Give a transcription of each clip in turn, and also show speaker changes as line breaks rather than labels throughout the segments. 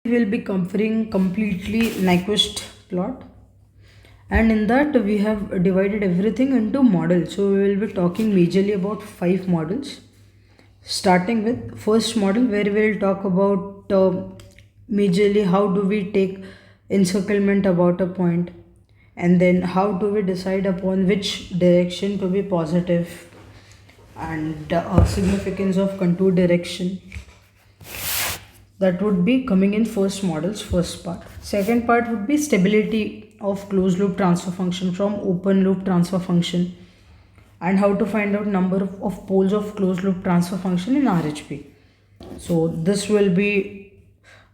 We will be covering completely Nyquist plot, and in that we have divided everything into models. So we will be talking majorly about 5 models, starting with first model where we will talk about majorly how do we take encirclement about a point, and then how do we decide upon which direction to be positive, and significance of contour direction. That would be coming in first models, first part. Second part would be stability of closed loop transfer function from open loop transfer function, and how to find out number of poles of closed loop transfer function in RHP. So this will be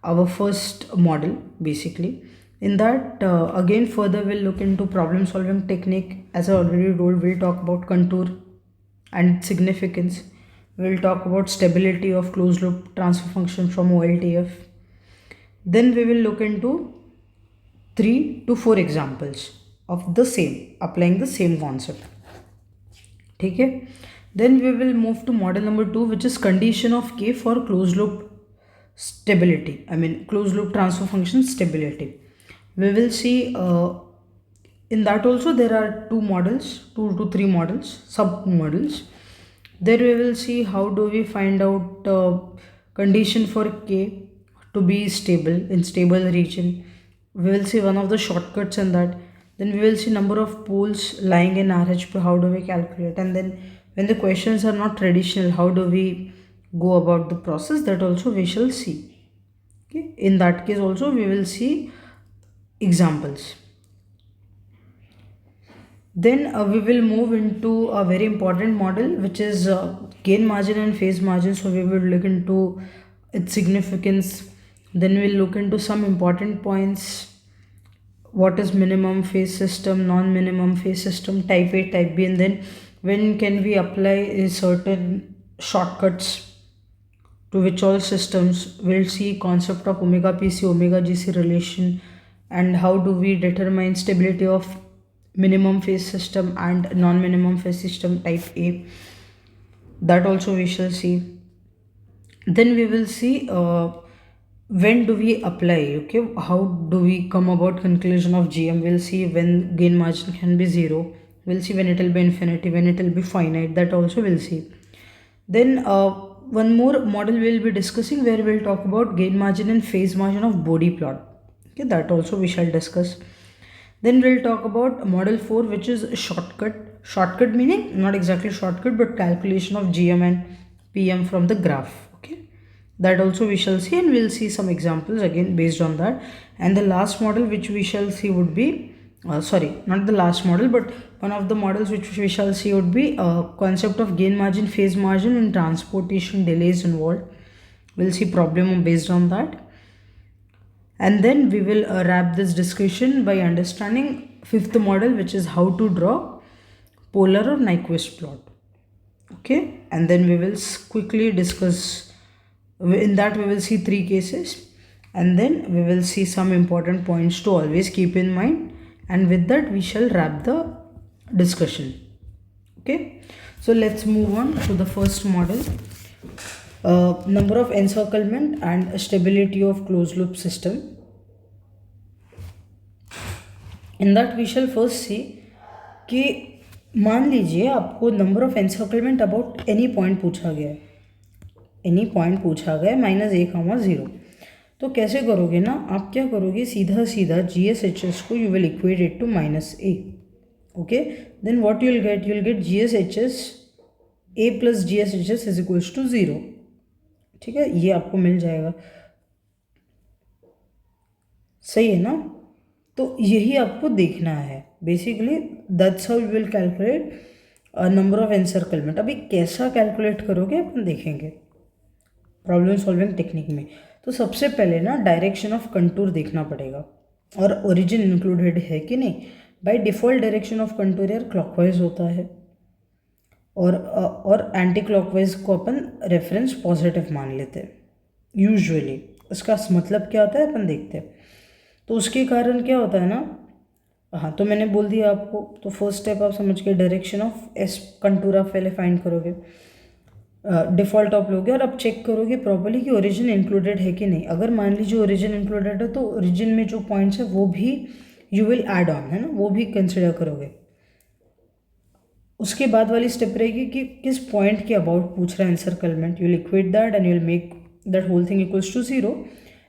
our first model basically. In that again further we'll look into problem solving technique. As I already told, we'll talk about contour and significance. We'll talk about stability of closed loop transfer function from OLTF. Then we will look into 3 to 4 examples of the same, applying the same concept. Okay. Then we will move to model number 2, which is condition of K for closed loop stability. Closed loop transfer function stability. We will see in that also there are 2 to 3 models, sub models. There we will see how do we find out condition for K to be stable in stable region. We will see one of the shortcuts in that. Then we will see number of poles lying in RHP, how do we calculate, and then when the questions are not traditional, how do we go about the process, that also we shall see. Okay. In that case also we will see examples. Then we will move into a very important model, which is gain margin and phase margin. So we will look into its significance. Then we'll look into some important points. What is minimum phase system, non-minimum phase system, type A, type B, and then when can we apply certain shortcuts to which all systems. We'll see concept of omega PC, omega GC relation, and how do we determine stability of minimum phase system and non-minimum phase system type A. That also we shall see. Then we will see when do we apply, okay, how do we come about conclusion of GM. We'll see when gain margin can be 0. We'll see when it will be infinity, when it will be finite, that also we'll see. Then one more model we'll be discussing where we'll talk about gain margin and phase margin of Bode plot. Okay, that also we shall discuss. Then we'll talk about model 4, which is shortcut. Shortcut meaning not exactly shortcut, but calculation of GM and PM from the graph. Okay, that also we shall see, and we'll see some examples again based on that. And the last model which we shall see would be sorry, not the last model, but one of the models which we shall see would be concept of gain margin, phase margin, and transportation delays involved. We'll see problem based on that. And then we will wrap this discussion by understanding fifth model, which is how to draw polar or Nyquist plot. Okay, and then we will quickly discuss. In that we will see 3 cases, and then we will see some important points to always keep in mind, and with that we shall wrap the discussion. Okay, so let's move on to the first model. Number of encirclement and stability of closed loop system. In that we shall first see कि मान लीजिए आपको number of encirclement about any point पूछा गया है, any point पूछा गया -a, 0. तो कैसे करोगे ना, आप क्या करोगे, सीधा सीधा GSHS को you will equate it to -a. Okay, then what you will get GSHS a plus GSHS is equals to 0. ठीक है, ये आपको मिल जाएगा. सही है ना. तो यही आपको देखना है basically. That's how you will calculate number of encirclement. अभी कैसा कैलकुलेट करोगे अपन देखेंगे प्रॉब्लम सॉल्विंग टेक्निक में. तो सबसे पहले ना डायरेक्शन ऑफ कंटूर देखना पड़ेगा, और ओरिजिन इंक्लूडेड है कि नहीं. By default direction of contour यार क्लॉकवाइज होता है, और एंटी क्लॉकवाइज को अपन रेफरेंस पॉजिटिव मान लेते हैं यूजुअली. इसका मतलब क्या होता है अपन देखते हैं. तो उसके कारण क्या होता है ना, हाँ तो मैंने बोल दिया आपको. तो फर्स्ट स्टेप आप समझ के डायरेक्शन ऑफ एस कंटूर आप पहले फाइंड करोगे. डिफ़ॉल्ट आप लोगे और आप चेक करोगे प्रॉपर्ली कि ओरिजिन इंक्लूडेड है कि नहीं। अगर मान लीजिए ओरिजिन इंक्लूडेड है तो ओरिजिन में जो पॉइंट्स है वो भी यू विल ऐड ऑन, है ना, वो भी कंसिडर करोगे। उसके बाद वाली स्टेप रहेगी कि किस पॉइंट के अबाउट पूछ रहा है encirclement. You will equate that and you will make that whole thing equals to 0।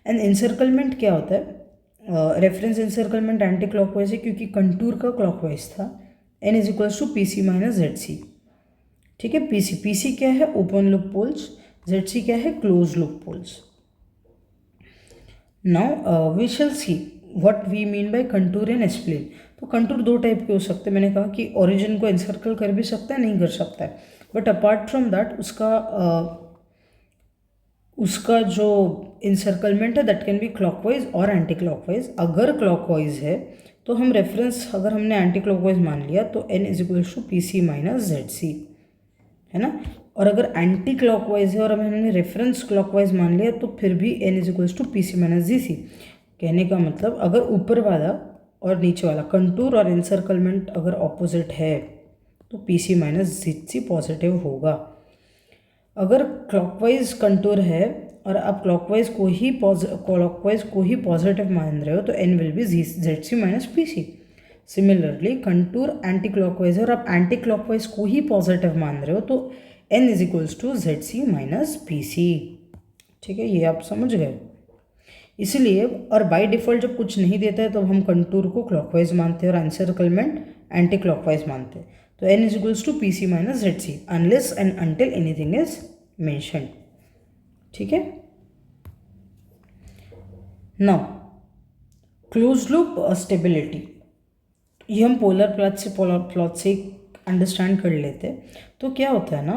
And encirclement क्या होता है? रेफरेंस एनसर्कलमेंट एंटी क्लॉकवाइज है क्योंकि कंटूर का क्लॉकवाइज था। N is equals to P C minus Z C. ठीक है, PC क्या है? Open loop poles. Z C क्या है? Close loop poles. Now we shall see what we mean by contour and spline. तो कंटूर दो टाइप के हो सकते हैं। मैंने कहा कि ओरिजिन को एनसर्कल कर भी सकता है, नहीं कर सकता है, बट अपार्ट फ्रॉम दैट उसका जो इंसर्कलमेंट है दैट कैन बी क्लॉकवाइज और एंटी क्लॉकवाइज। अगर क्लॉकवाइज है तो हम रेफरेंस, अगर हमने एंटी क्लॉकवाइज मान लिया तो N is equals to P C minus Z C, है ना। और अगर एंटी क्लॉकवाइज है और हमने रेफरेंस क्लॉकवाइज मान लिया तो फिर भी N is equals to P C minus G C. कहने का मतलब अगर ऊपर वाला और नीचे वाला कंटूर और इंसर्कलमेंट अगर ऑपोजिट है तो पी सी माइनस जी सी पॉजिटिव होगा। अगर क्लॉकवाइज कंटूर है और आप क्लॉकवाइज को ही पॉजिटिव मान रहे हो तो N will be Z C minus P C. Similarly contour anticlockwise है और आप एंटी क्लॉकवाइज को ही पॉजिटिव मान रहे हो तो N is equals to Z C minus P C. ठीक है, ये आप समझ गए। इसलिए और बाय डिफ़ॉल्ट जब कुछ नहीं देता है तो हम कंटूर को क्लॉकवाइज मानते हैं और एनसर्कलमेंट एंटी क्लॉकवाइज मानते हैं। तो N is equals to P C minus Z C unless and until anything is mentioned. ठीक है, नाउ क्लोज लूप स्टेबिलिटी, ये हम पोलर प्लॉट से अंडरस्टैंड कर लेते हैं। तो क्या होता है ना,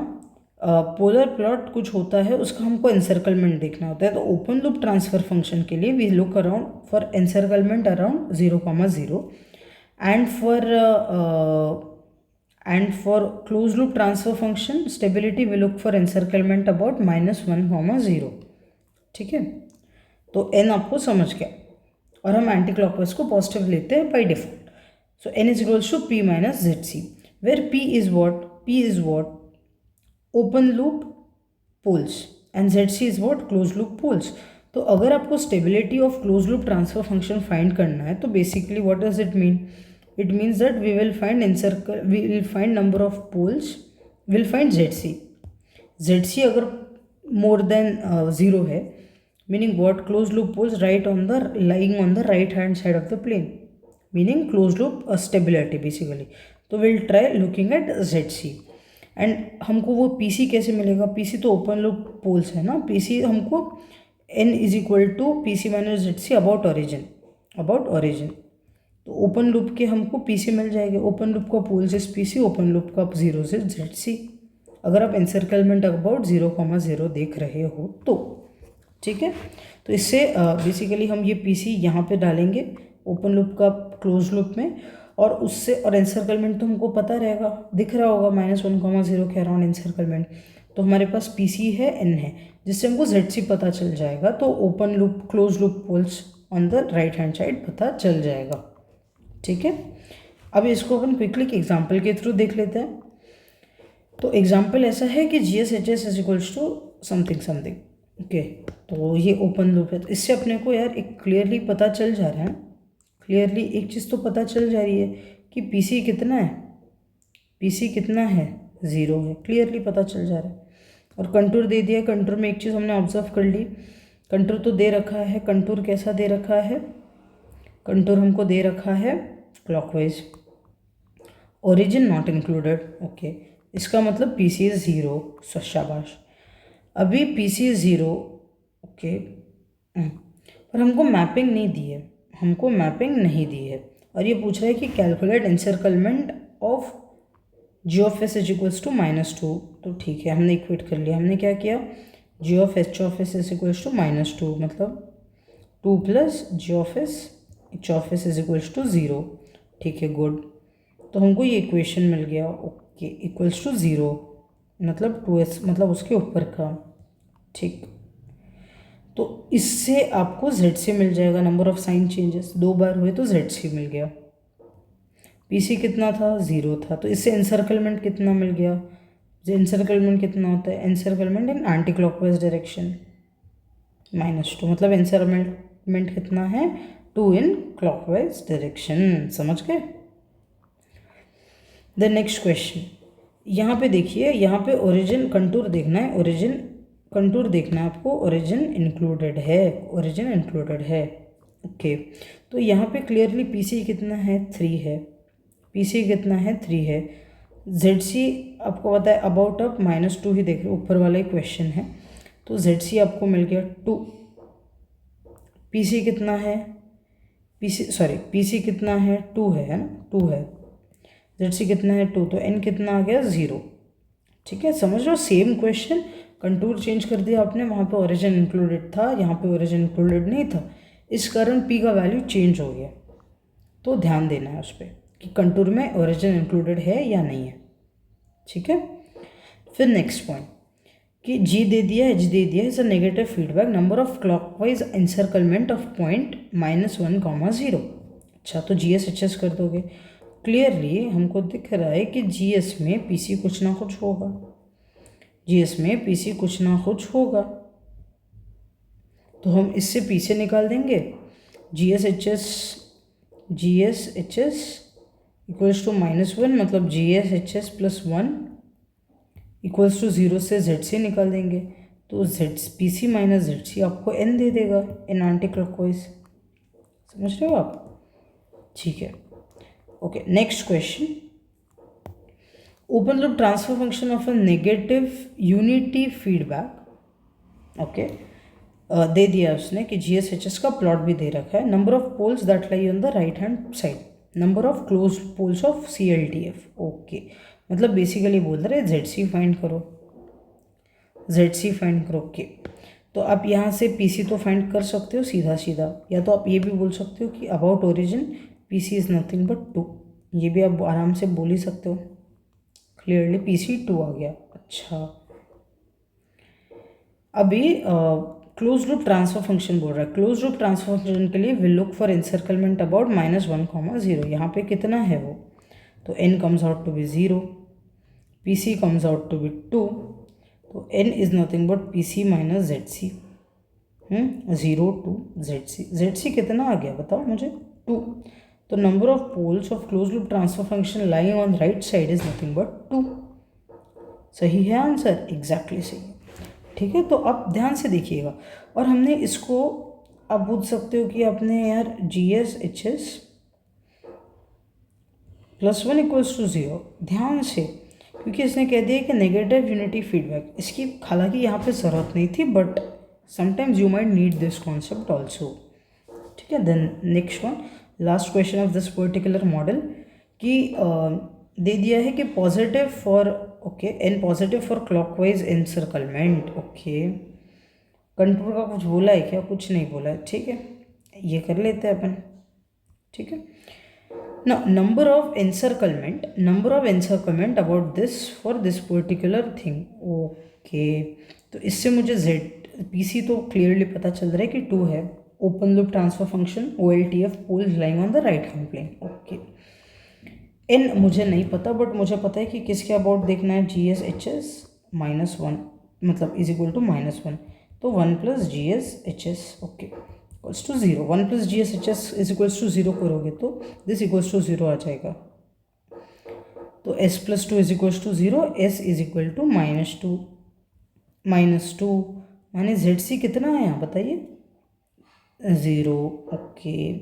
पोलर प्लॉट कुछ होता है उसका हमको एनसर्कलमेंट देखना होता है। तो ओपन लूप ट्रांसफर फंक्शन के लिए we look around for encirclement around 0,0 and for close loop transfer function stability we look for encirclement about -1,0। ठीक है, तो एन आपको समझ गया और हम एंटी क्लॉकवाइज को पॉजिटिव लेते हैं by default. So n is equals to P minus ZC, where P is what? Open loop poles and ZC is what? Closed loop poles. तो अगर आपको stability of close loop transfer function find करना है तो basically what does it mean? It means that we will find number of poles, will find ZC अगर more than 0 है, meaning what? Close loop poles lying on the right hand side of the plane, meaning closed loop stability basically. तो will try looking at ZC and हमको वो PC कैसे मिलेगा? PC तो open loop poles है ना। PC हमको N is equal to PC minus ZC about origin. तो ओपन लूप के हमको PC मिल जाएगा। ओपन लूप का poles is PC, open loop का 0 से ZC, अगर आप एनसर्कलमेंट अबाउट 0,0 देख रहे हो तो। ठीक है, तो इससे बेसिकली हम ये PC यहाँ पे डालेंगे ओपन लूप का क्लोज लूप में, और उससे और एनसर्कलमेंट तो हमको पता रहेगा, दिख रहा होगा -1,0 के अराउंड एनसर्कलमेंट। तो हमारे पास PC है, N है, जिससे हमको ZC पता चल जाएगा। तो open loop close loop poles on the right hand side पता चल जाएगा। ठीक है, अब इसको अपन क्विकली एक एग्जाम्पल के थ्रू देख लेते हैं। तो एग्जाम्पल ऐसा है कि GSHS is equals to something. Okay, तो ये ओपन लूप है। तो इससे अपने को यार एक क्लियरली पता चल जा रहा है, क्लियरली एक चीज़ तो पता चल जा रही है कि PC कितना है, PC कितना है? 0 है, क्लियरली पता चल जा रहा है। और कंटूर दे दिया, कंटूर में एक चीज़ हमने ऑब्जर्व कर ली, कंटूर तो दे रखा है। कंटूर कैसा दे रखा है? कंटूर हमको दे रखा है clockwise, origin not included. Okay, इसका मतलब PC इज 0। शाबाश, अभी PC इज 0। ओके, पर हमको मैपिंग नहीं दी है, और ये पूछ रहा है कि calculate encirclement of G of S is equals to -2। तो ठीक है, हमने इक्वेट कर लिया। हमने क्या किया? G of H of S is equals to -2, मतलब 2 plus G of S H of S is equals to 0। ठीक है, गुड। तो हमको ये इक्वेशन मिल गया। ओके, इक्वल्स टू 0 मतलब 2S, मतलब उसके ऊपर का। ठीक, तो इससे आपको ZC मिल जाएगा। नंबर ऑफ साइन चेंजेस 2 बार हुए तो ZC मिल गया। PC कितना था? 0 था, तो इससे एनसर्कलमेंट कितना मिल गया? एनसर्कलमेंट कितना होता है, एनसर्कलमेंट इन एंटी क्लॉकवाइज डायरेक्शन -2, मतलब एनसर्कलमेंट कितना है 2 इन क्लॉकवाइज डायरेक्शन। समझ गए। द नेक्स्ट क्वेश्चन, यहाँ पे देखिए, यहाँ पे ओरिजिन कंटूर देखना है, ओरिजिन कंटूर देखना है आपको, ओरिजिन इंक्लूडेड है, ओरिजिन इंक्लूडेड है। ओके, तो यहाँ पे क्लियरली पीसी कितना है 3 है, पीसी कितना है 3 है। जेडसी आपको पता है अबाउट अप -2 ही देख रहे, ऊपर वाला ही क्वेश्चन है, तो जेडसी आपको मिल गया 2। पीसी कितना है, पीसी कितना है 2 है ना, 2 है। जेडसी कितना है 2, तो एन कितना आ गया 0। ठीक है, समझ लो सेम क्वेश्चन, कंटूर चेंज कर दिया आपने, वहाँ पे ओरिजिन इंक्लूडेड था, यहाँ पे ओरिजिन इंक्लूडेड नहीं था, इस कारण पी का वैल्यू चेंज हो गया। तो ध्यान देना है उस पर कि कंटूर में ओरिजिन इंक्लूडेड है या नहीं है। ठीक है, फिर नेक्स्ट पॉइंट कि जी दे दिया, एच दे दिया, is a negative feedback, number of clockwise encirclement of point -1, 0। अच्छा, तो जी एस एच एस कर दोगे। क्लियरली हमको दिख रहा है कि जी एस में पी सी कुछ ना कुछ होगा, जी एस में पी सी कुछ ना कुछ होगा, तो हम इससे पी से निकाल देंगे G S H S equals to -1, मतलब G S H S plus 1 equals to 0 से जेड सी निकाल देंगे, तो Z P C minus Z C आपको एन दे देगा इन एंटी क्लॉकवाइज। समझ रहे हो आप। ठीक है, okay, next question, open loop transfer function of a negative unity feedback. Okay, दे दिया उसने कि जी एस एच एस का प्लॉट भी दे रखा है, number of poles that lie on the right hand side, number of close poles of C L T F. Okay, मतलब बेसिकली बोल रहे जेड सी फाइंड करो, जेड सी फाइंड करो। ओके, तो आप यहाँ से पी सी तो फाइंड कर सकते हो सीधा सीधा, या तो आप ये भी बोल सकते हो कि about origin P C is nothing but 2, ये भी आप आराम से बोल ही सकते हो। क्लियरली पी सी 2 आ गया। अच्छा, अभी क्लोज लूप ट्रांसफर फंक्शन बोल रहा है, क्लोज लूप ट्रांसफर फंक्शन के लिए will look for encirclement about -1, 0। यहाँ पे कितना है वो, तो n comes out to be 0, P C comes out to be 2, तो n is nothing but P C minus Z C, 0 2 Z C, Z C कितना आ गया बताओ मुझे 2, तो number of poles of close loop transfer function lying on right side is nothing but 2। सही है answer, exactly सही है। ठीक है, तो आप ध्यान से देखिएगा, और हमने इसको आप पूछ सकते हो कि आपने यार G S H S plus 1 equals to 0, ध्यान से, क्योंकि इसने कह दिया कि नेगेटिव यूनिटी फीडबैक, इसकी हालांकि यहाँ पे ज़रूरत नहीं थी, but sometimes you might need this concept also. ठीक है, then next one, last question of this particular model, कि दे दिया है कि positive for, okay, N positive for clockwise encirclement. Okay, contour का कुछ बोला है क्या, कुछ नहीं बोला है। ठीक है, ये कर लेते हैं अपन। ठीक है, now number of encirclement about this for this particular thing। Okay, तो इससे मुझे जेड पी सी तो क्लियरली पता चल रहा है कि 2 है, open loop transfer function O L T F poles lying on the right hand plane. Okay, N मुझे नहीं पता, बट मुझे पता है कि किसके अबाउट देखना है, जी एस एच एस -1, मतलब इज इक्वल टू -1, तो 1 plus G S H S, okay, equals to 0, 1 plus G S H S is equals to 0 करोगे तो दिस इक्वल्स टू 0 आ जाएगा, तो s plus 2 is equals to 0, s is equal to -2 माने Z C कितना आया बताइए 0। Okay,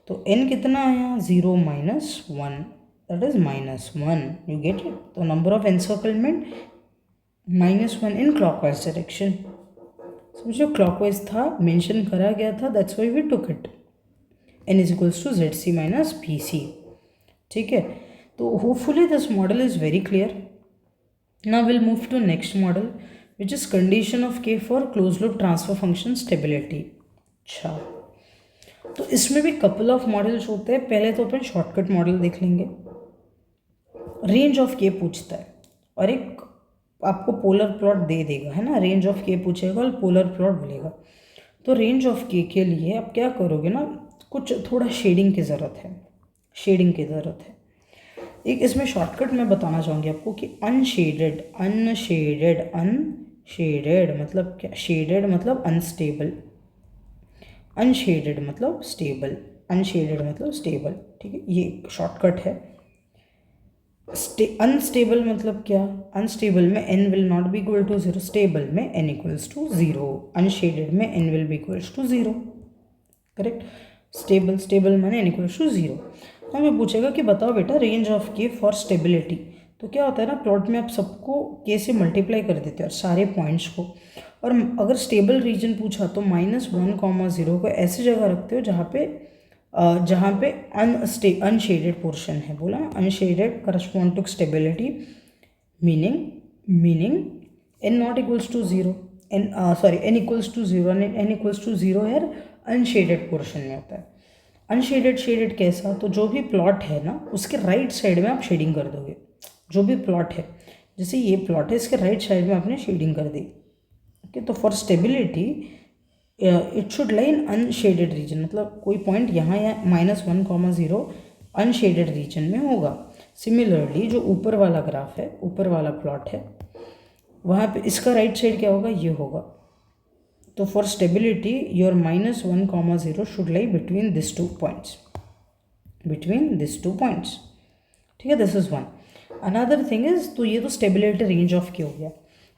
तो n कितना आया 0 -1, that is -1, you get it. तो number of encirclement -1 in clockwise direction, समझो क्लॉकवाइज था, मेंशन करा गया था, that's why we took it. n is equals to Z C minus P C. ठीक है, तो hopefully this model is very clear. Now will move to next model which is condition of K for close loop transfer function stability. अच्छा, तो इसमें भी couple of models होते हैं, पहले तो अपन शॉर्टकट मॉडल देख लेंगे। रेंज ऑफ के पूछता है और एक आपको पोलर प्लॉट दे देगा, है ना, रेंज ऑफ के पूछेगा और पोलर प्लॉट बोलेगा। तो रेंज ऑफ के लिए आप क्या करोगे ना, कुछ थोड़ा शेडिंग की ज़रूरत है, शेडिंग की ज़रूरत है। एक इसमें शॉर्टकट मैं बताना चाहूँगी आपको कि अनशेडेड अनशेडेड अनशेडेड मतलब क्या, शेडेड मतलब अनस्टेबल, अनशेडेड मतलब स्टेबल, अनशेडेड मतलब स्टेबल, ठीक है, ये शॉर्टकट है। अनस्टेबल मतलब क्या, अनस्टेबल में n will not be equal to 0, stable में n इक्वल्स टू 0, अनशेडेड में n will be equals to 0, correct. Stable, stable माने n इक्वल्स टू 0। तो हमें पूछेगा कि बताओ बेटा range of k for stability. तो क्या होता है ना, प्लॉट में आप सबको k से मल्टीप्लाई कर देते हैं और सारे पॉइंट्स को, और अगर स्टेबल रीजन पूछा तो -1,0 को ऐसी जगह रखते हो जहाँ पे अनशेडेड पोर्शन है, बोला unshaded correspond to stability, meaning n not equals to 0, n equals to 0, n equals to 0 यार अनशेडेड पोर्शन में होता है। अनशेडेड शेडेड कैसा, तो जो भी प्लॉट है ना उसके राइट साइड में आप शेडिंग कर दोगे, जो भी प्लॉट है, जैसे ये प्लॉट है इसके राइट साइड में आपने शेडिंग कर दी, ओके। तो for stability it should lie in unshaded region, मतलब कोई पॉइंट यहाँ या -1,0 अनशेडेड रीजन में होगा। सिमिलरली जो ऊपर वाला ग्राफ है, ऊपर वाला प्लॉट है, वहाँ पे इसका राइट साइड क्या होगा, ये होगा। तो for stability your -1,0 should lie between this two points, ठीक है, this is one. Another thing is, तो ये तो स्टेबिलिटी रेंज ऑफ के हो गया।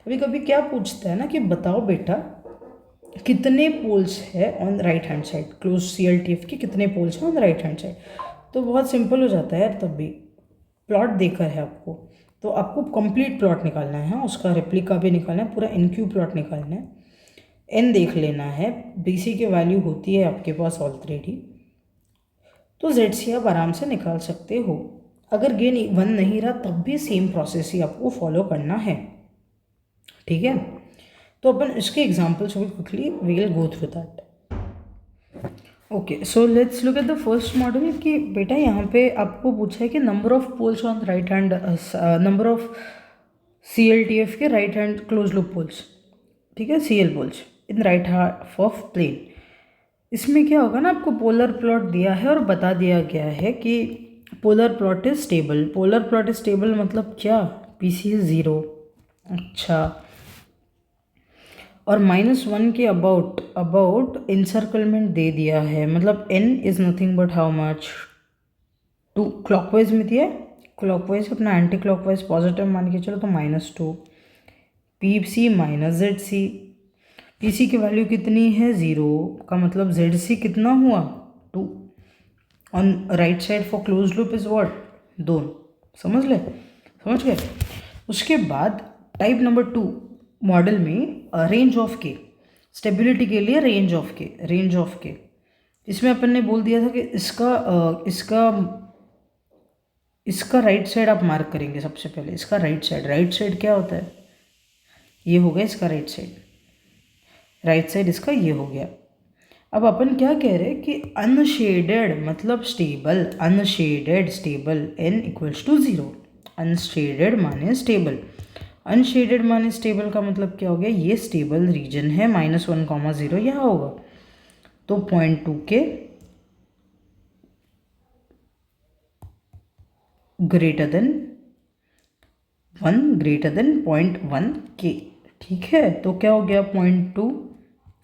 कभी कभी क्या पूछता है ना कि बताओ बेटा कितने पोल्स है on right hand side, close CLTF के कितने पोल्स हैं ऑन राइट हैंड साइड। तो बहुत सिंपल हो जाता है यार, तब भी प्लॉट देकर है आपको, तो आपको कंप्लीट प्लॉट निकालना है, उसका रेप्लिका भी निकालना है, पूरा NQ प्लॉट निकालना है, n देख लेना है, BC की वैल्यू होती है आपके पास ऑलरेडी, तो ZC आप आराम से निकाल सकते हो। अगर गेन 1 नहीं रहा तब भी सेम प्रोसेस ही आपको फॉलो करना है, ठीक है। तो अपन इसके एग्जाम्पल्स भी quickly we will go through that. Okay, so let's look at the first model कि बेटा यहाँ पे आपको पूछा है कि number of poles on right hand, number of CLTF के right hand close loop poles, ठीक है, CL poles in right half of plane. इसमें क्या होगा ना, आपको पोलर प्लॉट दिया है और बता दिया गया है कि polar plot is stable. Polar plot is stable मतलब क्या, PC इज 0, अच्छा, और -1 के अबाउट इंसर्कलमेंट दे दिया है, मतलब n is nothing but how much 2, clockwise में दिया है, क्लॉकवाइज अपना एंटी क्लॉकवाइज पॉजिटिव मान के चलो तो -2, PC -ZC, PC की वैल्यू कितनी है 0, का मतलब ZC कितना हुआ 2, on right side for close loop is what 2, समझ गए। उसके बाद टाइप नंबर 2 मॉडल में रेंज ऑफ के, स्टेबिलिटी के लिए रेंज ऑफ के, इसमें अपन ने बोल दिया था कि इसका राइट साइड आप मार्क करेंगे सबसे पहले, इसका राइट साइड क्या होता है, ये हो गया इसका राइट साइड इसका ये हो गया। अब अपन क्या कह रहे हैं कि अनशेडेड मतलब stable, stable n equals to 0, unshaded माने स्टेबल का मतलब क्या हो गया, ये स्टेबल रीजन है, -1,0 यहाँ होगा, तो 0.2 के ग्रेटर देन 0.1 के, ठीक है। तो क्या हो गया 0.2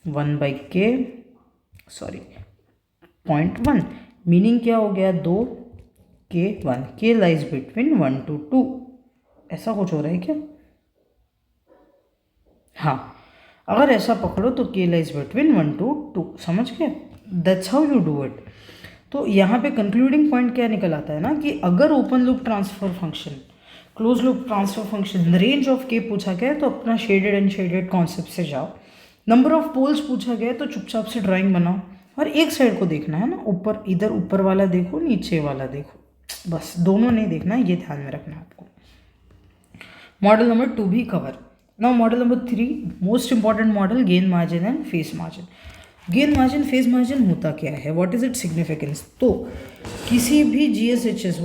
0.1, मीनिंग क्या हो गया 2 के 1, के लाइज बिटवीन 1 to 2, ऐसा कुछ हो रहा है क्या, हाँ, अगर ऐसा पकड़ो तो के लाइज बिटवीन 1 to 2, समझ गए, that's how you do it. तो यहाँ पे कंक्लूडिंग पॉइंट क्या निकल आता है ना कि अगर open loop transfer function, close loop transfer function range of के पूछा गया है तो अपना शेडेड अनशेडेड कॉन्सेप्ट से जाओ, नंबर ऑफ पोल्स पूछा गया है तो चुपचाप से ड्राइंग बनाओ और एक साइड को देखना है ना, ऊपर, इधर ऊपर वाला देखो नीचे वाला देखो, बस दोनों नहीं देखना है, ये ध्यान में रखना है आपको। मॉडल नंबर 2 भी cover. Now model number 3, most important model, gain margin and face margin. Gain margin face margin होता क्या है, व्हाट इज इट सिग्निफिकेंस। तो किसी भी GSHS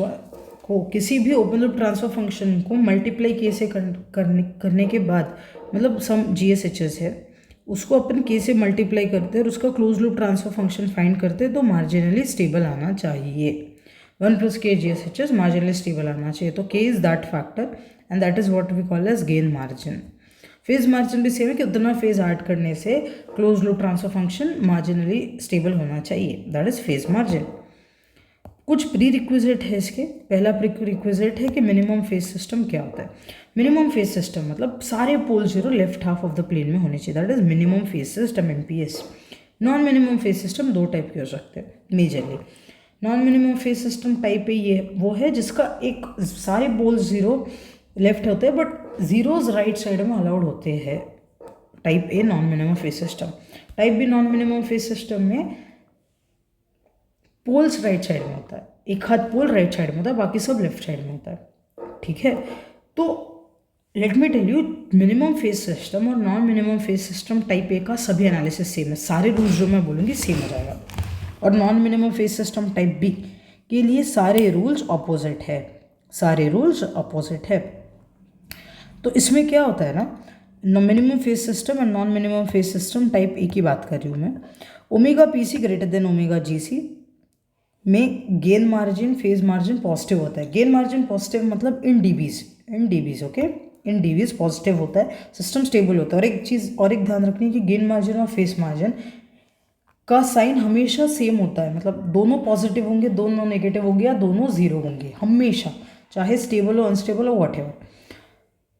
को, किसी भी ओपन लूप ट्रांसफर फंक्शन को मल्टीप्लाई के से करने के बाद, मतलब सम GSHS है उसको अपन के से मल्टीप्लाई करते हैं और उसका close loop transfer function find करते हैं, तो मार्जिनली स्टेबल आना चाहिए। 1 plus k GSHS marginally stable आना चाहिए. तो k is that factor and that is what we call as gain margin. Phase margin भी सेम है कि उतना फेज ऐड करने से close loop transfer function marginally stable होना चाहिए. That is phase margin. कुछ प्री रिक्विजिट है इसके. पहला प्री रिक्विजिट है कि मिनिमम फेज सिस्टम क्या होता है. मिनिमम फेज सिस्टम मतलब सारे pole zero left half of the plane में होने चाहिए. That is minimum phase system MPS. Non minimum phase system दो टाइप के हो सकते हैं majorly. Non minimum phase system type A ये वो है जिसका एक सारे पोल्स जीरो लेफ्ट होते हैं बट जीरोज राइट साइड में अलाउड होते हैं. Type A non minimum phase system. Type B non minimum phase system में पोल्स राइट साइड में होता है. एक हाथ पोल राइट साइड में होता है, बाकी सब लेफ्ट साइड में होता है. ठीक है. तो let me tell you, minimum phase system और non minimum phase system type A का सभी एनालिसिस सेम है. सारे रूल्स जो मैं बोलूँगी सेम हो जाएगा. और non minimum phase system type B के लिए सारे रूल्स ऑपोजिट है. सारे रूल्स ऑपोजिट है. तो इसमें क्या होता है ना, minimum phase system and non minimum phase system type A की बात कर रही हूँ मैं. Omega P C greater than omega G C में gain margin phase margin positive होता है. गेन मार्जिन पॉजिटिव मतलब इन डीबीज ओके, इन डीबीज पॉजिटिव होता है. सिस्टम स्टेबल होता है. और एक चीज़ और एक ध्यान रखनी है कि गेन मार्जिन और फेज मार्जिन का साइन हमेशा सेम होता है. मतलब दोनों पॉजिटिव होंगे, दोनों नेगेटिव होंगे या दोनों जीरो होंगे हमेशा, चाहे स्टेबल हो अनस्टेबल हो वॉट एवर.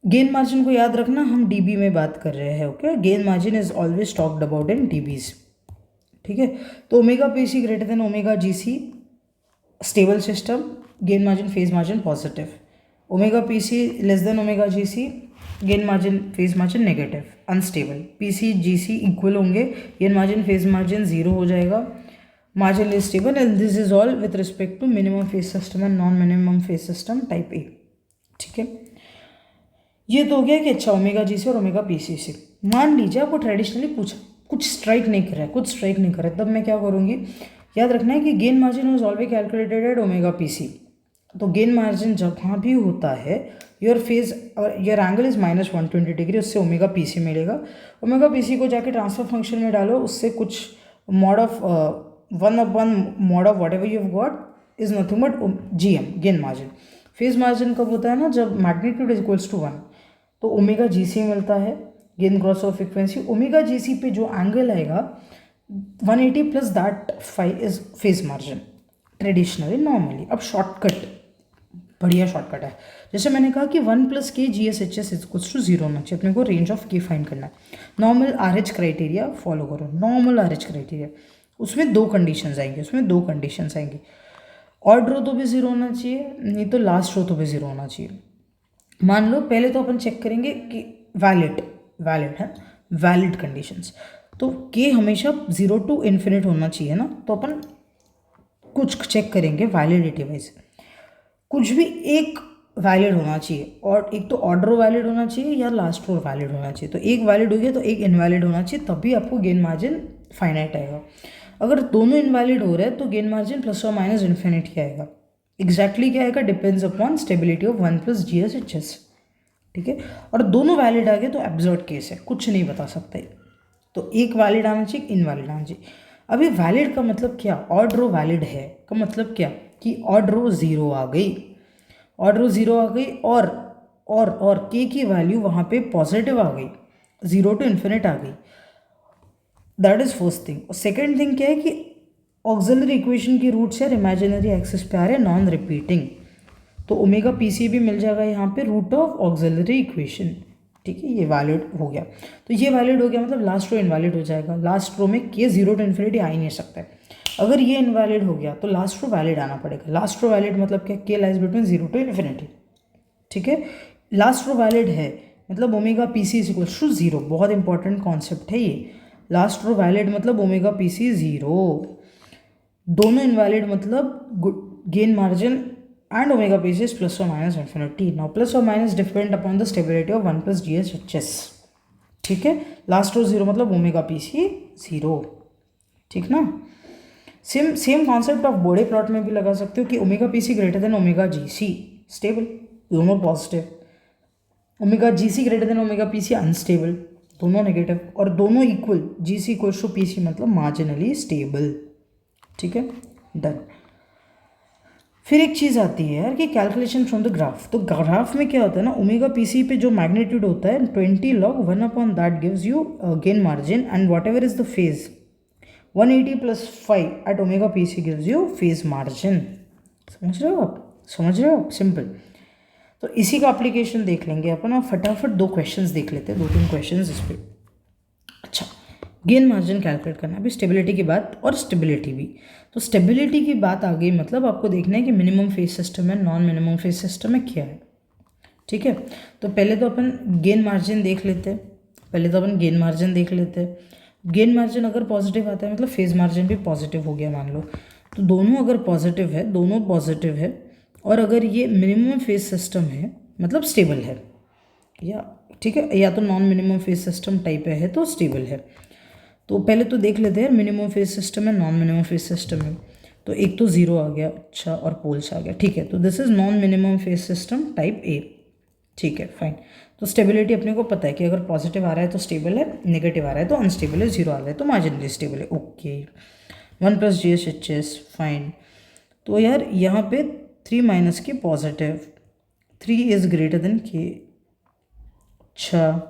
गेन मार्जिन को याद रखना, हम डीबी में बात कर रहे हैं. Okay, gain margin is always talked about in dBs. ठीक है. तो omega P C greater than omega G C stable system, gain margin phase margin positive. Omega P C less than omega G C gain margin phase margin negative unstable. P C G C equal होंगे, gain margin phase margin zero हो जाएगा, margin is stable. And this is all with respect to minimum phase system and non minimum phase system type ए. ठीक है. ये तो हो गया कि अच्छा ओमेगा जी से और ओमेगा पी सी से. मान लीजिए आपको ट्रेडिशनली पूछा, कुछ स्ट्राइक नहीं कर रहा है, तब मैं क्या करूँगी, याद रखना है कि gain margin is always calculated at omega P C. तो गेन मार्जिन जहाँ भी होता है योर फेज और योर एंगल इज -120 डिग्री, उससे ओमेगा पी सी मिलेगा. ओमेगा पी सी को जाके ट्रांसफर फंक्शन में डालो, उससे कुछ mod of 1/1 mod of whatever you have got is nothing but G M gain margin. Phase margin कब होता है ना, जब मैग्नीट्यूड इज इक्वल्स टू 1. तो ओमेगा जी सी मिलता है gain cross of frequency. Omega G C पे जो एंगल आएगा 180 plus that 5 is phase margin traditionally normally. अब शॉर्टकट, बढ़िया शॉर्टकट है. जैसे मैंने कहा कि 1 plus K G S H S equals to 0 होना चाहिए. अपने को रेंज ऑफ के फाइंड करना है. Normal R H criteria follow करो. नॉर्मल आर एच क्राइटेरिया, उसमें दो कंडीशंस आएंगी. ऑड रो तो भी 0 होना चाहिए, नहीं तो लास्ट रो तो भी 0 होना चाहिए. मान लो पहले तो अपन चेक करेंगे कि वैलिड है, वैलिड कंडीशंस. तो के हमेशा 0 टू इन्फिनिट होना चाहिए ना. तो अपन कुछ चेक करेंगे वैलिडिटी वाइज. कुछ भी एक वैलिड होना चाहिए, और एक तो ऑर्डर वैलिड होना चाहिए या लास्ट रो वैलिड होना चाहिए. तो एक वैलिड हो गया तो एक इनवैलिड होना चाहिए, तभी आपको गेन मार्जिन फाइनाइट आएगा. अगर दोनों इनवैलिड हो रहे हैं तो गेन मार्जिन प्लस और माइनस इन्फिनिटी आएगा. एग्जैक्टली क्या आएगा, depends upon stability of 1 plus G S H S. ठीक है. और दोनों वैलिड आ गए तो एब्सर्ड केस है, कुछ नहीं बता सकते. तो एक वैलिड आना चाहिए, इनवैलिड आना चाहिए. अभी वैलिड का मतलब क्या, ऑड रो वैलिड है का मतलब क्या कि ऑड रो 0 आ गई, और के की वैल्यू वहाँ पे पॉजिटिव आ गई, 0 टू इन्फिनिट आ गई. That is first thing. Second thing क्या है कि ऑक्सिलरी इक्वेशन की रूट्स यार इमेजिनरी एक्सिस पे आ रहे हैं, नॉन रिपीटिंग. तो ओमेगा पी सी भी मिल जाएगा यहाँ पे रूट ऑफ ऑक्सिलरी इक्वेशन. ठीक है, ये वैलिड हो गया. तो ये वैलिड हो गया मतलब लास्ट रो इनवैलिड हो जाएगा. लास्ट रो में के 0 टू इन्फिनिटी आ ही नहीं सकता है. अगर ये इनवैलिड हो गया तो लास्ट रो वैलिड आना पड़ेगा. लास्ट रो वैलिड मतलब क्या, के लाइज बिटवीन 0 टू इन्फिनिटी. ठीक है. लास्ट रो वैलिड है मतलब omega P C is equals to 0. बहुत इंपॉर्टेंट कॉन्सेप्ट है ये. लास्ट रो वैलिड मतलब ओमेगा पी सी 0. दोनों इनवैलिड मतलब gain margin and omega P C is plus और माइनस इन्फिनिटी. नाउ प्लस और minus depend upon the stability of 1 plus G S H S. ठीक है. Last row 0 मतलब omega P C 0. ठीक ना. Same concept of Bode plot में भी लगा सकते हो कि omega P C greater than omega G C stable, दोनों positive. Omega G C greater than omega P C unstable, दोनों नेगेटिव. और दोनों equal, G C equal to P C मतलब मार्जिनली स्टेबल. ठीक है, डन. फिर एक चीज़ आती है यार कि कैलकुलेशन फ्रॉम द ग्राफ। तो ग्राफ में क्या होता है ना, ओमेगा पी सी पे जो मैग्नीट्यूड होता है 20 log 1 upon that gives you gain margin and whatever is the phase 180 + 5 at omega P C gives you phase margin. समझ रहे हो आप, समझ रहे हो, सिंपल। तो इसी का एप्लीकेशन देख लेंगे अपन और फटाफट दो क्वेश्चंस देख लेते हैं, 2-3 क्वेश्चंस इस पर। अच्छा, गेन मार्जिन कैलकुलेट करना अभी स्टेबिलिटी की बात, और स्टेबिलिटी भी। तो स्टेबिलिटी की बात आ गई, मतलब आपको देखना है कि मिनिमम फेज सिस्टम है, नॉन मिनिमम फेज सिस्टम है, क्या है। ठीक है, तो पहले तो अपन गेन मार्जिन देख लेते हैं। गेन मार्जिन अगर पॉजिटिव आता है मतलब फेज मार्जिन भी पॉजिटिव हो गया मान लो। तो दोनों अगर पॉजिटिव है, दोनों पॉजिटिव है, और अगर ये मिनिमम फेज सिस्टम है मतलब स्टेबल है, या ठीक है, या तो non minimum phase system type है तो स्टेबल है। तो पहले तो देख लेते हैं मिनिमम फेज सिस्टम है, नॉन मिनिमम फेज सिस्टम है। तो एक तो जीरो आ गया, अच्छा, और पोल्स आ गया, ठीक है। तो this is non minimum phase system type ए, ठीक है, फाइन। तो स्टेबिलिटी अपने को पता है कि अगर पॉजिटिव आ रहा है तो स्टेबल है, नेगेटिव आ रहा है तो अनस्टेबल है, जीरो आ रहा है तो मार्जिनली स्टेबल है, ओके। 1 + GSHS, fine. तो यार यहाँ पे 3 माइनस के positive, 3 is greater than K, अच्छा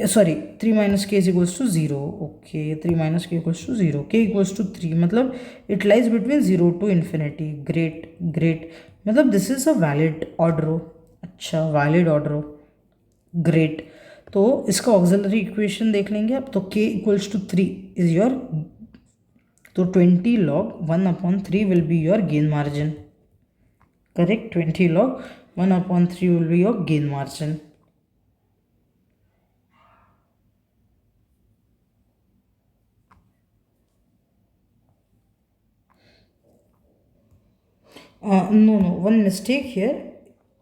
sorry 3 - k = 0, okay. 3 - k = 0, k = 3, मतलब it lies between 0 to infinity, great great, मतलब this is a valid order, अच्छा वैलिड ऑर्डर, ग्रेट। तो इसका ऑक्सिलरी इक्वेशन देख लेंगे आप। तो k = 3 इज योर, तो 20 log 1/3 will be your gain margin, correct. 20 log 1/3 will be your gain margin. No, one mistake here.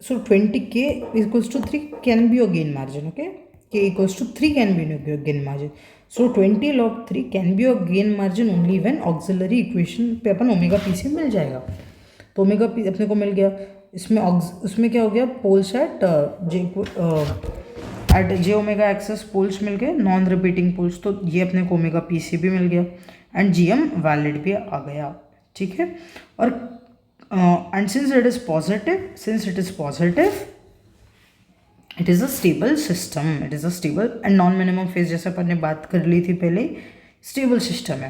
So 20k = 3 can be your gain margin, okay? K = 3 can be your gain margin. So 20 log 3 can be your gain margin only when auxiliary equation पे upon omega P सी मिल जाएगा। तो omega P अपने को मिल गया, इसमें उसमें क्या हो गया, पोल्स एट जे ओमेगा एक्सेस पोल्स मिल गए, नॉन रिपीटिंग पोल्स। तो ये अपने को ओमेगा पी सी भी मिल गया एंड जी एम वैलिड भी आ गया, ठीक है। और and since it is positive, it is a stable system, it is a stable and non minimum phase, जैसे अपन ने बात कर ली थी पहले, स्टेबल सिस्टम है।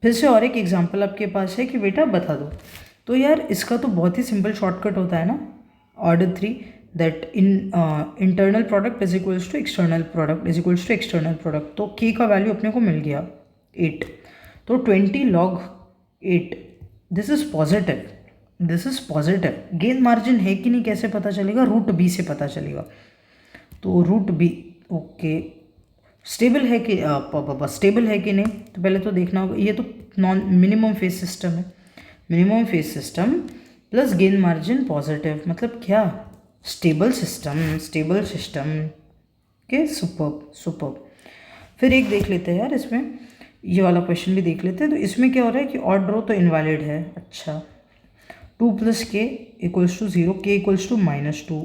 फिर से और एक एग्जांपल आपके पास है कि बेटा बता दो। तो यार इसका तो बहुत ही सिंपल शॉर्टकट होता है ना, order 3, that internal product is equals to external product is equals to external product. तो के का वैल्यू अपने को मिल गया 8, तो 20 log 8, this is positive, this is positive. Gain margin है कि नहीं कैसे पता चलेगा, रूट बी से पता चलेगा। तो रूट बी, ओके, स्टेबल है कि स्टेबल है कि नहीं, तो पहले तो देखना होगा। ये तो नॉन मिनिमम फेज सिस्टम है, minimum phase system plus gain margin positive, मतलब क्या, स्टेबल सिस्टम, स्टेबल सिस्टम के, सुपर्ब सुपर्ब। फिर एक देख लेते हैं यार इसमें, ये वाला क्वेश्चन भी देख लेते हैं। तो इसमें क्या हो रहा है कि ऑड रो तो इनवैलिड है, अच्छा। 2 + k = 0, k = -2,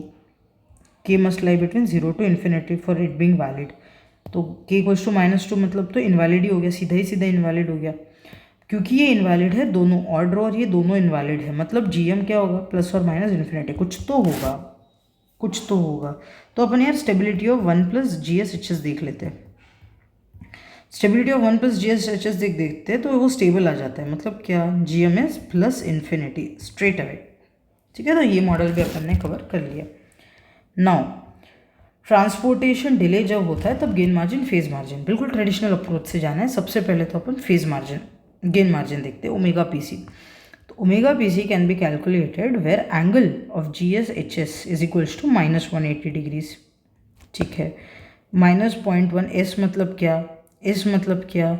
k must lie between 0 to infinity for it being valid। तो k = -2 मतलब तो इनवैलिड ही हो गया, सीधा ही सीधा इनवैलिड हो गया, क्योंकि ये इनवैलिड है दोनों, ऑर्डर और ये दोनों इनवैलिड है, मतलब gm क्या होगा, प्लस और माइनस इन्फिनिटी, कुछ तो होगा, कुछ तो होगा। तो अपन यार स्टेबिलिटी ऑफ 1 + GSHS देख लेते हैं। स्टेबिलिटी ऑफ 1 + GSHS देखते हैं तो वो स्टेबल आ जाता है, मतलब क्या, GM is plus infinity straight away, ठीक है। तो ये मॉडल भी अपन ने कवर कर लिया। नाउ ट्रांसपोर्टेशन डिले जब होता है तब गेन मार्जिन, फेज मार्जिन, बिल्कुल ट्रेडिशनल अप्रोच से जाना है। सबसे पहले तो अपन फेज मार्जिन, गेन मार्जिन देखते हैं, ओमेगा पी सी। तो omega P C can be calculated where angle of GSHS is equals to -180 degrees, ठीक है। -0.1, एस मतलब क्या, एस मतलब क्या,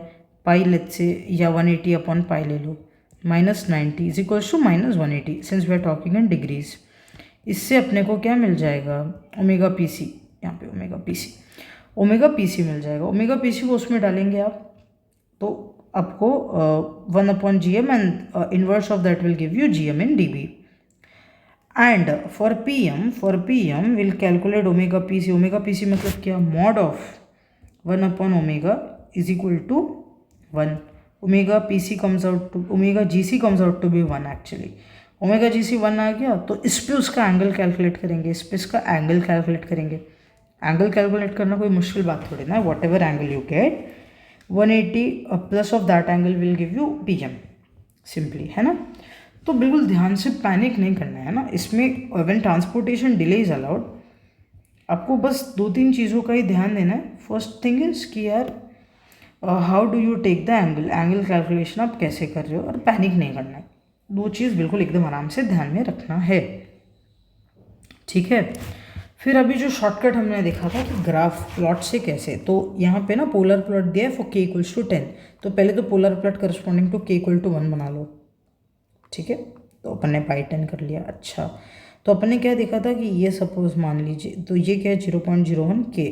पाई लेट्स से, या 180/पाई ले लो, -90 is equals to -180 since we are talking in degrees. इससे अपने को क्या मिल जाएगा, ओमेगा पी सी, यहाँ पे ओमेगा पी सी मिल जाएगा। ओमेगा पी सी को उसमें डालेंगे आप, तो आपको 1/GM and inverse of that will give you GM in dB। And for PM will calculate omega P C. Omega P C मतलब क्या, mod of 1/ω is equal to 1, omega P C comes out to omega G C comes out to be 1 actually. Omega G C 1 आ गया तो इस पे उसका angle calculate करेंगे, इस पे इसका एंगल कैलकुलेट करेंगे। एंगल कैलकुलेट करना कोई मुश्किल बात थोड़ी ना, whatever angle you get 180 plus of that angle will give you P M simply, है ना। तो बिल्कुल ध्यान से पैनिक नहीं करना है ना इसमें। When transportation delay is allowed, आपको बस 2-3 चीज़ों का ही ध्यान देना है। फर्स्ट थिंग इज कि यार how do you take the angle, angle calculation आप कैसे कर रहे हो, और पैनिक नहीं करना है। 2 चीज़ बिल्कुल एकदम आराम से ध्यान में रखना है, ठीक है। फिर अभी जो शॉर्टकट हमने देखा था कि ग्राफ प्लॉट से कैसे, तो यहाँ पे ना पोलर प्लॉट दिया है फॉर k इक्वल्स टू 10, तो पहले तो polar plot corresponding to k equal to 1 बना लो, ठीक है। तो अपन ने बाई 10 कर लिया। अच्छा, तो अपन ने क्या देखा था कि ये सपोज मान लीजिए, तो ये क्या है 0.01 k,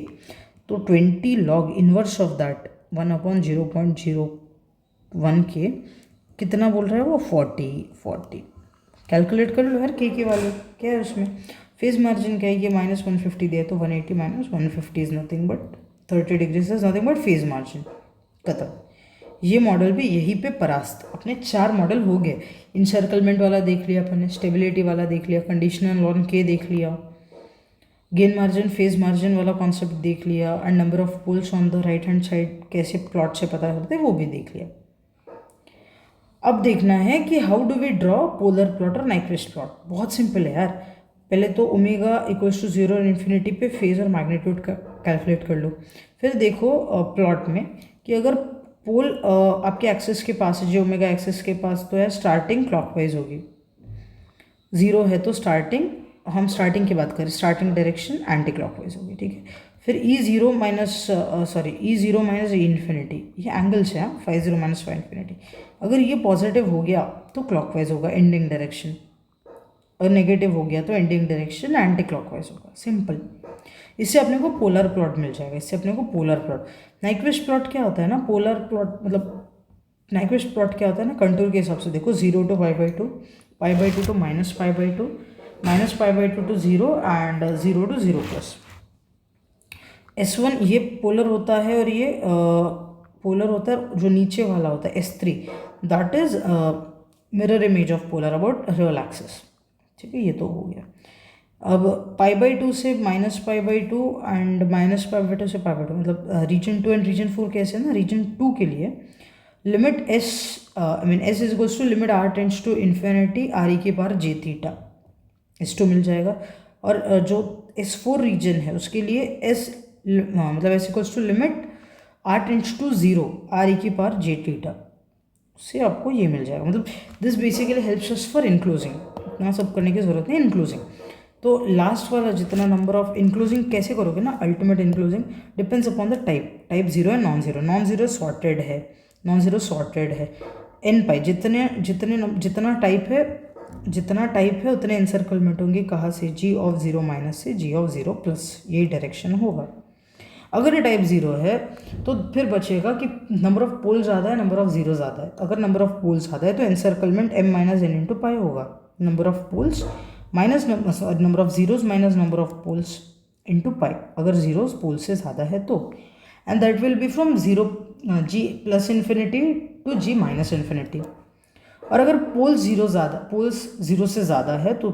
तो 20 log inverse of that 1/0.01 k कितना बोल रहा है वो 40 कैलकुलेट कर लो यार k के वाले क्या है उसमें। फेज मार्जिन क्या है, ये -150 दिया तो 180 minus 150 is nothing but 30 degree is nothing but phase margin, खत्म। ये मॉडल भी यहीं पे परास्त। अपने 4 मॉडल हो गए, इंसर्कलमेंट वाला देख लिया अपन ने, स्टेबिलिटी वाला देख लिया, कंडीशनल ऑन के देख लिया, गेन मार्जिन फेज मार्जिन वाला कॉन्सेप्ट देख लिया, and number of poles on the right hand side कैसे प्लॉट से पता करते हैं वो भी देख लिया। अब देखना है कि how do we draw polar plot और नाइक्विस्ट प्लॉट। बहुत सिंपल है यार। पहले तो ओमेगा इक्वल्स टू 0 और इन्फिनिटी पे फेज और मैग्नीट्यूड का कैलकुलेट कर लो। फिर देखो प्लॉट में कि अगर पोल आपके एक्सिस के पास है, जो ओमेगा एक्सिस के पास, तो यार स्टार्टिंग क्लॉकवाइज होगी, 0 है तो स्टार्टिंग, हम स्टार्टिंग की बात करें, स्टार्टिंग डायरेक्शन एंटी क्लॉकवाइज होगी, ठीक है। फिर E0 माइनस E0 माइनस ई इन्फिनिटी, ये एंगल से, हाँ 50 माइनस 5 इन्फिनिटी, अगर ये पॉजिटिव हो गया तो क्लॉकवाइज होगा एंडिंग डायरेक्शन, और नेगेटिव हो गया तो एंडिंग डायरेक्शन एंटी क्लॉकवाइज होगा, सिंपल। इससे अपने को पोलर प्लॉट मिल जाएगा, इससे अपने को पोलर प्लॉट। नाइक्विस्ट प्लॉट क्या होता है ना, पोलर प्लॉट मतलब नाइक्विस्ट प्लॉट क्या होता है ना, कंटूर के हिसाब से देखो, 0 to π/2, π/2 to -π/2, -π/2 to 0 and 0 to 0 plus. S1 ये पोलर होता है, और ये पोलर होता है जो नीचे वाला होता है S3, that is mirror image of polar about real axis, ठीक है। ये तो हो गया। अब π/2 से -π/2 एंड -π/2 से π/2, मतलब रीजन 2 एंड रीजन 4 कैसे है ना, रीजन 2 के लिए limit S S is equals to limit R tends to infinity RE⁻J∅ S2 मिल जाएगा। और जो S4 रीजन है उसके लिए मतलब S equals to limit R tends to 0 RE⁻J∅, उससे आपको ये मिल जाएगा। मतलब this basically helps us for including, इतना सब करने की जरूरत नहीं, इनक्लूजिंग। तो लास्ट वाला जितना नंबर ऑफ इनक्लूजिंग कैसे करोगे ना, ultimate इनक्लूजिंग depends upon the type 0 है, नॉन जीरो सॉर्टेड है, नॉन जीरो सॉर्टेड है। n पाई जितना टाइप है उतने एनसर्कलमेंट होंगे, कहाँ से, G(0 माइनस से G(0 प्लस), यही डायरेक्शन होगा। अगर ये टाइप 0 है तो फिर बचेगा कि नंबर ऑफ पोल ज़्यादा है, नंबर ऑफ जीरो ज़्यादा है। अगर नंबर ऑफ पोल ज़्यादा है तो encirclement m minus n into pi होगा, number of poles minus number of zeros minus number of poles into pi, अगर जीरोज पोल से ज़्यादा है तो। And that will be from G plus infinity to G minus infinity. और अगर poles zero से ज़्यादा है तो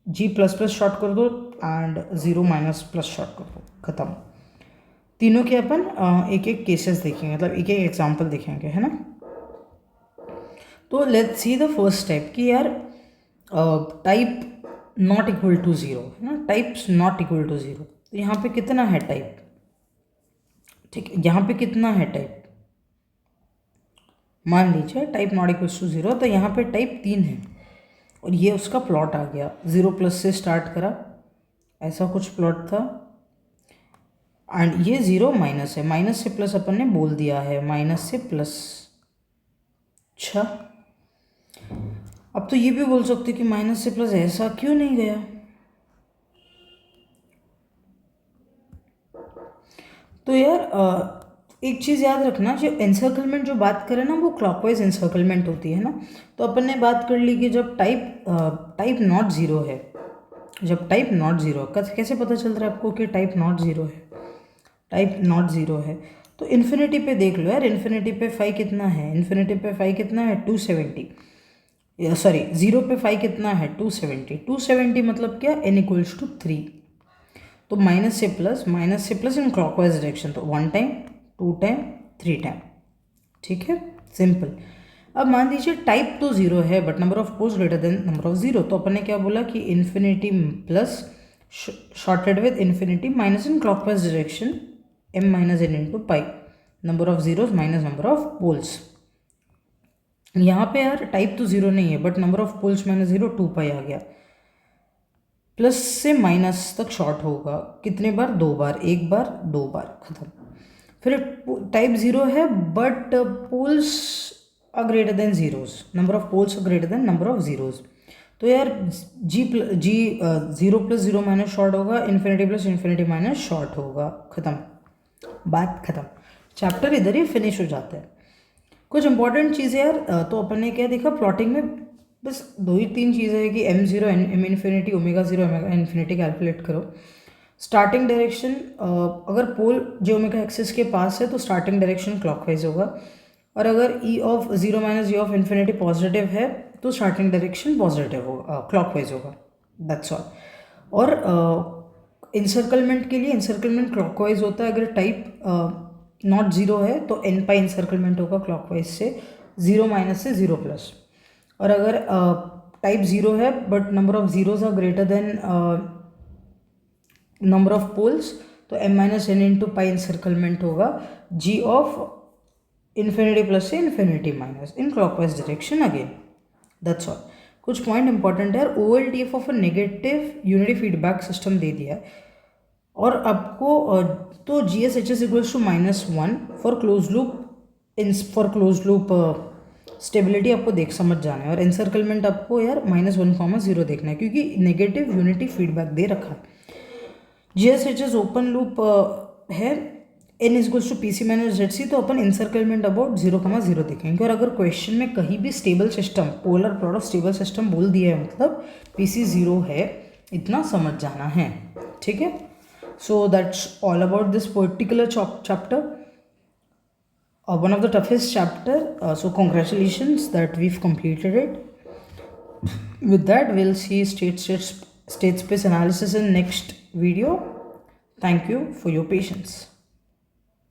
G प्लस प्लस शॉर्ट कर दो एंड 0 माइनस प्लस शॉर्ट कर दो, खत्म। तीनों के अपन एक एक केसेस देखेंगे, मतलब एक एक एग्जांपल देखेंगे, है ना। तो let's see the first type कि यार टाइप नॉट इक्वल टू 0 है ना, टाइप्स नॉट इक्वल टू 0। तो यहाँ पे कितना है टाइप, ठीक है, यहाँ पे कितना है टाइप, मान लीजिए टाइप नॉट इक्वल टू 0, तो यहाँ पे टाइप 3 है, और ये उसका प्लॉट आ गया, 0 प्लस से स्टार्ट करा, ऐसा कुछ प्लॉट था, एंड ये 0 माइनस है, माइनस से प्लस अपन ने बोल दिया है, माइनस से प्लस। अच्छा, अब तो ये भी बोल सकते कि माइनस से प्लस ऐसा क्यों नहीं गया, तो यार एक चीज़ याद रखना, जो एनसर्कलमेंट जो बात करें ना वो क्लॉकवाइज एनसर्कलमेंट होती है ना। तो अपन ने बात कर ली कि जब टाइप नॉट 0 है, जब टाइप नॉट 0 कैसे पता चल रहा है आपको कि टाइप नॉट 0 है, टाइप नॉट 0 है, तो इन्फिनिटी पे देख लो यार, इन्फिनिटी पे फाई कितना है, इन्फिनिटी पे फाई कितना है 270, सॉरी जीरो पे फाई कितना है 270, 270 मतलब क्या, n इक्वल्स टू 3। तो माइनस से प्लस इन क्लॉकवाइज डायरेक्शन, तो 1 टाइम 2 टाइम 3 टाइम, ठीक है, सिंपल। अब मान लीजिए टाइप तो जीरो है but number of poles greater than number of zero, तो अपन ने क्या बोला कि infinity plus shorted with infinity minus in clockwise direction m minus n into pi, number of zeros minus number of poles. यहाँ पे यार टाइप तो जीरो नहीं है but number of poles minus zero 2 pi आ गया, प्लस से minus तक शॉर्ट होगा कितने बार, 2 बार, 1 बार 2 बार, खत्म। फिर टाइप जीरो है but poles are greater than zeros, number of poles are greater than number of zeros, तो यार G zero plus zero minus short होगा, infinity plus infinity minus short होगा, खत्म, बात खत्म, चैप्टर इधर ही फिनिश हो जाता है। कुछ इंपॉर्टेंट चीज़ें यार, तो अपन ने क्या देखा प्लॉटिंग में, बस 2 ही 3 चीज़ें है कि m zero m infinity omega zero omega infinity calculate करो। स्टार्टिंग डायरेक्शन, अगर पोल जो ओमेगा एक्सिस के पास है तो स्टार्टिंग डायरेक्शन क्लॉकवाइज होगा, और अगर e of zero minus e of infinity positive है तो स्टार्टिंग डायरेक्शन पॉजिटिव होगा, क्लॉकवाइज होगा, दैट्स ऑल। और इंसर्कलमेंट के लिए इंसर्कलमेंट क्लॉकवाइज होता है, अगर टाइप नॉट जीरो है तो n पाई इंसर्कलमेंट होगा क्लॉकवाइज से, जीरो माइनस से जीरो प्लस। और अगर टाइप जीरो है but number of zeros are greater than number of poles, तो m minus n into pi encirclement होगा g ऑफ इन्फिनिटी प्लस से infinity minus in clockwise direction again, that's all. कुछ point important है, OLTF of a negative unity feedback system दे दिया है, और आपको तो GSHS equals to -1 for close loop, for close loop stability आपको देख समझ जाना है, और एनसर्कलमेंट आपको यार -1,0 देखना है क्योंकि नेगेटिव यूनिटी फीडबैक दे रखा है। GSHS ओपन लूप है, n equals to PC minus ZC, तो अपन एनसर्कलमेंट अबाउट 0,0 देखेंगे। और अगर क्वेश्चन में कहीं भी stable system, polar plot of stable system बोल दिया है मतलब PC 0 है, इतना समझ जाना है, ठीक है। So that's all about this particular chapter, one of the toughest chapter, so congratulations that we've completed it. With that we'll see state space analysis in next video. Thank you for your patience.